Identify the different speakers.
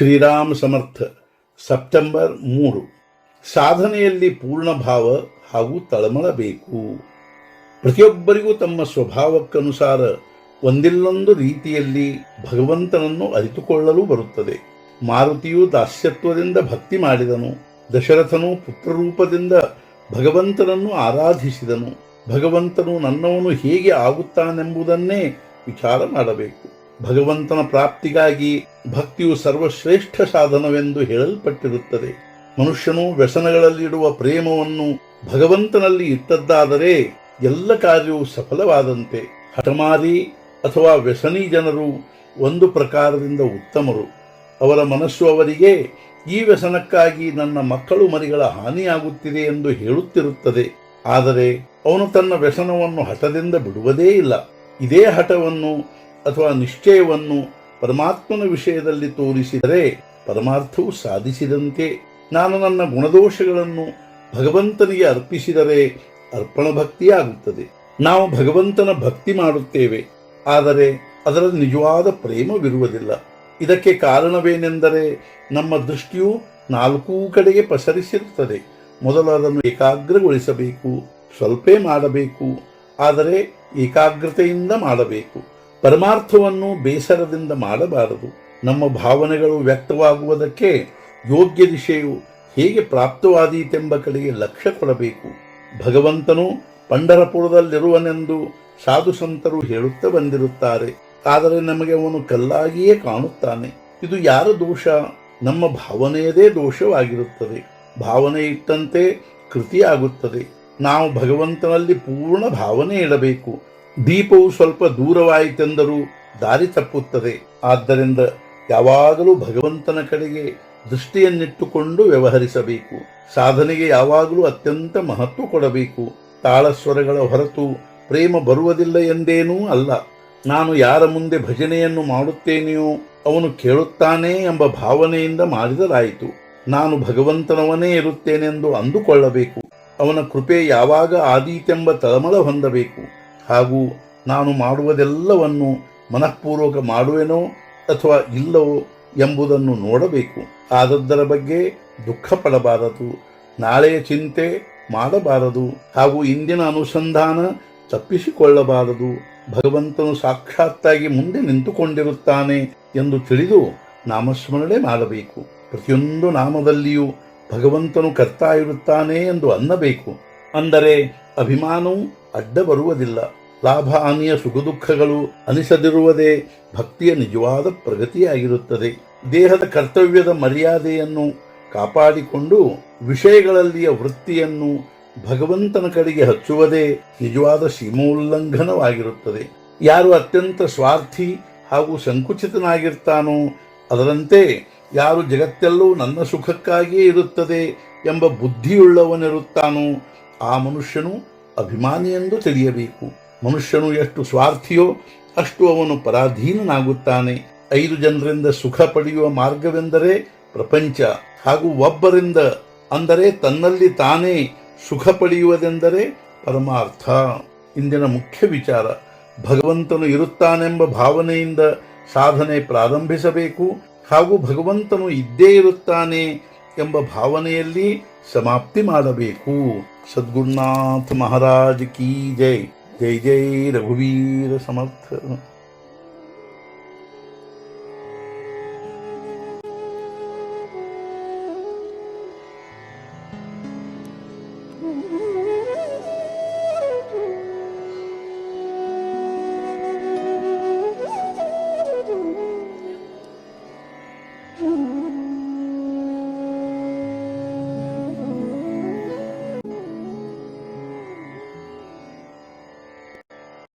Speaker 1: ಶ್ರೀರಾಮ ಸಮರ್ಥ September 3. ಸಾಧನೆಯಲ್ಲಿ ಪೂರ್ಣ ಭಾವ ಹಾಗೂ ತಳಮಳ ಬೇಕು. ಪ್ರತಿಯೊಬ್ಬರಿಗೂ ತಮ್ಮ ಸ್ವಭಾವಕ್ಕನುಸಾರ ಒಂದಿಲ್ಲೊಂದು ರೀತಿಯಲ್ಲಿ ಭಗವಂತನನ್ನು ಅರಿತುಕೊಳ್ಳಲು ಬರುತ್ತದೆ. ಮಾರುತಿಯು ದಾಸ್ಯತ್ವದಿಂದ ಭಕ್ತಿ ಮಾಡಿದನು. ದಶರಥನು ಪುತ್ರರೂಪದಿಂದ ಭಗವಂತನನ್ನು ಆರಾಧಿಸಿದನು. ಭಗವಂತನು ನನ್ನವನು ಹೇಗೆ ಆಗುತ್ತಾನೆಂಬುದನ್ನೇ ವಿಚಾರ ಮಾಡಬೇಕು. ಭಗವಂತನ ಪ್ರಾಪ್ತಿಗಾಗಿ ಭಕ್ತಿಯು ಸರ್ವಶ್ರೇಷ್ಠ ಸಾಧನವೆಂದು ಹೇಳಲ್ಪಟ್ಟಿರುತ್ತದೆ. ಮನುಷ್ಯನು ವ್ಯಸನಗಳಲ್ಲಿಡುವ ಪ್ರೇಮವನ್ನು ಭಗವಂತನಲ್ಲಿ ಇಟ್ಟದ್ದಾದರೆ ಎಲ್ಲ ಕಾರ್ಯವು ಸಫಲವಾದಂತೆ. ಹಠಮಾರಿ ಅಥವಾ ವ್ಯಸನಿ ಜನರು ಒಂದು ಪ್ರಕಾರದಿಂದ ಉತ್ತಮರು. ಅವರ ಮನಸ್ಸು ಅವರಿಗೆ ಈ ವ್ಯಸನಕ್ಕಾಗಿ ನನ್ನ ಮಕ್ಕಳು ಮರಿಗಳ ಹಾನಿಯಾಗುತ್ತಿದೆ ಎಂದು ಹೇಳುತ್ತಿರುತ್ತದೆ. ಆದರೆ ಅವನು ತನ್ನ ವ್ಯಸನವನ್ನು ಹಠದಿಂದ ಬಿಡುವುದೇ ಇಲ್ಲ. ಇದೇ ಹಠವನ್ನು ಅಥವಾ ನಿಶ್ಚಯವನ್ನು ಪರಮಾತ್ಮನ ವಿಷಯದಲ್ಲಿ ತೋರಿಸಿದರೆ ಪರಮಾರ್ಥವು ಸಾಧಿಸಿದಂತೆ. ನಾನು ನನ್ನ ಗುಣದೋಷಗಳನ್ನು ಭಗವಂತನಿಗೆ ಅರ್ಪಿಸಿದರೆ ಅರ್ಪಣ ಭಕ್ತಿಯಾಗುತ್ತದೆ. ನಾವು ಭಗವಂತನ ಭಕ್ತಿ ಮಾಡುತ್ತೇವೆ, ಆದರೆ ಅದರಲ್ಲಿ ನಿಜವಾದ ಪ್ರೇಮವಿರುವುದಿಲ್ಲ. ಇದಕ್ಕೆ ಕಾರಣವೇನೆಂದರೆ ನಮ್ಮ ದೃಷ್ಟಿಯು ನಾಲ್ಕೂ ಕಡೆಗೆ ಪಸರಿಸಿರುತ್ತದೆ. ಮೊದಲು ಅದನ್ನು ಏಕಾಗ್ರಗೊಳಿಸಬೇಕು. ಸ್ವಲ್ಪೇ ಮಾಡಬೇಕು, ಆದರೆ ಏಕಾಗ್ರತೆಯಿಂದ ಮಾಡಬೇಕು. ಪರಮಾರ್ಥವನ್ನು ಬೇಸರದಿಂದ ಮಾಡಬಾರದು. ನಮ್ಮ ಭಾವನೆಗಳು ವ್ಯಕ್ತವಾಗುವುದಕ್ಕೆ ಯೋಗ್ಯ ದಿಶೆಯು ಹೇಗೆ ಪ್ರಾಪ್ತವಾದೀತೆಂಬ ಕಡೆಗೆ ಲಕ್ಷ್ಯ ಕೊಡಬೇಕು. ಭಗವಂತನು ಪಂಢರಪುರದಲ್ಲಿರುವನೆಂದು ಸಾಧು ಸಂತರು ಹೇಳುತ್ತಾ ಬಂದಿರುತ್ತಾರೆ. ಆದರೆ ನಮಗೆ ಅವನು ಕಲ್ಲಾಗಿಯೇ ಕಾಣುತ್ತಾನೆ. ಇದು ಯಾರ ದೋಷ? ನಮ್ಮ ಭಾವನೆಯದೇ ದೋಷವಾಗಿರುತ್ತದೆ. ಭಾವನೆ ಇಟ್ಟಂತೆ ಕೃತಿಯಾಗುತ್ತದೆ. ನಾವು ಭಗವಂತನಲ್ಲಿ ಪೂರ್ಣ ಭಾವನೆ ಇಡಬೇಕು. ದೀಪವು ಸ್ವಲ್ಪ ದೂರವಾಯಿತೆಂದರೂ ದಾರಿ ತಪ್ಪುತ್ತದೆ. ಆದ್ದರಿಂದ ಯಾವಾಗಲೂ ಭಗವಂತನ ಕಡೆಗೆ ದೃಷ್ಟಿಯನ್ನಿಟ್ಟುಕೊಂಡು ವ್ಯವಹರಿಸಬೇಕು. ಸಾಧನೆಗೆ ಯಾವಾಗಲೂ ಅತ್ಯಂತ ಮಹತ್ವ ಕೊಡಬೇಕು. ತಾಳಸ್ವರಗಳ ಹೊರತು ಪ್ರೇಮ ಬರುವುದಿಲ್ಲ ಎಂದೇನೂ ಅಲ್ಲ. ನಾನು ಯಾರ ಮುಂದೆ ಭಜನೆಯನ್ನು ಮಾಡುತ್ತೇನೆಯೋ ಅವನು ಕೇಳುತ್ತಾನೆ ಎಂಬ ಭಾವನೆಯಿಂದ ಮಾಡಿದರಾಯಿತು. ನಾನು ಭಗವಂತನವನೇ ಇರುತ್ತೇನೆಂದು ಅಂದುಕೊಳ್ಳಬೇಕು. ಅವನ ಕೃಪೆ ಯಾವಾಗ ಆದೀತೆಂಬ ತಳಮಳ ಹೊಂದಬೇಕು. ಹಾಗೂ ನಾನು ಮಾಡುವುದೆಲ್ಲವನ್ನು ಮನಃಪೂರ್ವಕ ಮಾಡುವೆನೋ ಅಥವಾ ಇಲ್ಲವೋ ಎಂಬುದನ್ನು ನೋಡಬೇಕು. ಆದದ್ದರ ಬಗ್ಗೆ ದುಃಖ ಪಡಬಾರದು. ನಾಳೆಯ ಚಿಂತೆ ಮಾಡಬಾರದು. ಹಾಗೂ ಇಂದಿನ ಅನುಸಂಧಾನ ತಪ್ಪಿಸಿಕೊಳ್ಳಬಾರದು. ಭಗವಂತನು ಸಾಕ್ಷಾತ್ತಾಗಿ ಮುಂದೆ ನಿಂತುಕೊಂಡಿರುತ್ತಾನೆ ಎಂದು ತಿಳಿದು ನಾಮಸ್ಮರಣೆ ಮಾಡಬೇಕು. ಪ್ರತಿಯೊಂದು ನಾಮದಲ್ಲಿಯೂ ಭಗವಂತನು ಕರ್ತಾ ಇರುತ್ತಾನೆ ಎಂದು ಅನ್ನಬೇಕು. ಅಂದರೆ ಅಭಿಮಾನವು ಅಡ್ಡ ಬರುವುದಿಲ್ಲ. ಲಾಭ ಹಾನಿಯ ಸುಖ ದುಃಖಗಳು ಅನಿಸದಿರುವುದೇ ಭಕ್ತಿಯ ನಿಜವಾದ ಪ್ರಗತಿಯಾಗಿರುತ್ತದೆ. ದೇಹದ ಕರ್ತವ್ಯದ ಮರ್ಯಾದೆಯನ್ನು ಕಾಪಾಡಿಕೊಂಡು ವಿಷಯಗಳಲ್ಲಿಯ ವೃತ್ತಿಯನ್ನು ಭಗವಂತನ ಕಡೆಗೆ ಹಚ್ಚುವುದೇ ನಿಜವಾದ ಸೀಮೋಲ್ಲಂಘನವಾಗಿರುತ್ತದೆ. ಯಾರು ಅತ್ಯಂತ ಸ್ವಾರ್ಥಿ ಹಾಗೂ ಸಂಕುಚಿತನಾಗಿರ್ತಾನೋ, ಅದರಂತೆ ಯಾರು ಜಗತ್ತೆಲ್ಲೂ ನನ್ನ ಸುಖಕ್ಕಾಗಿಯೇ ಇರುತ್ತದೆ ಎಂಬ ಬುದ್ಧಿಯುಳ್ಳವನಿರುತ್ತಾನೋ ಆ ಮನುಷ್ಯನು ಅಭಿಮಾನಿ ಎಂದು ತಿಳಿಯಬೇಕು. ಮನುಷ್ಯನು ಎಷ್ಟು ಸ್ವಾರ್ಥಿಯೋ ಅಷ್ಟು ಅವನು ಪರಾಧೀನನಾಗುತ್ತಾನೆ. 5 ಜನರಿಂದ ಸುಖ ಪಡೆಯುವ ಮಾರ್ಗವೆಂದರೆ ಪ್ರಪಂಚ, ಹಾಗೂ ಒಬ್ಬರಿಂದ ಅಂದರೆ ತನ್ನಲ್ಲಿ ತಾನೇ ಸುಖ ಪಡೆಯುವುದೆಂದರೆ ಪರಮಾರ್ಥ. ಇಂದಿನ ಮುಖ್ಯ ವಿಚಾರ ಭಗವಂತನು ಇರುತ್ತಾನೆಂಬ ಭಾವನೆಯಿಂದ ಸಾಧನೆ ಪ್ರಾರಂಭಿಸಬೇಕು. ಹಾಗೂ ಭಗವಂತನು ಇದ್ದೇ ಇರುತ್ತಾನೆ ಎಂಬ ಭಾವನೆಯಲ್ಲಿ ಸಮಾಪ್ತಿ ಮಾಡಬೇಕು. ಸದ್ಗುರುನಾಥ ಮಹಾರಾಜ್ ಕಿ ಜೈ. ಜೈ ಜೈ ರಘುವೀರ ಸಮರ್ಥ.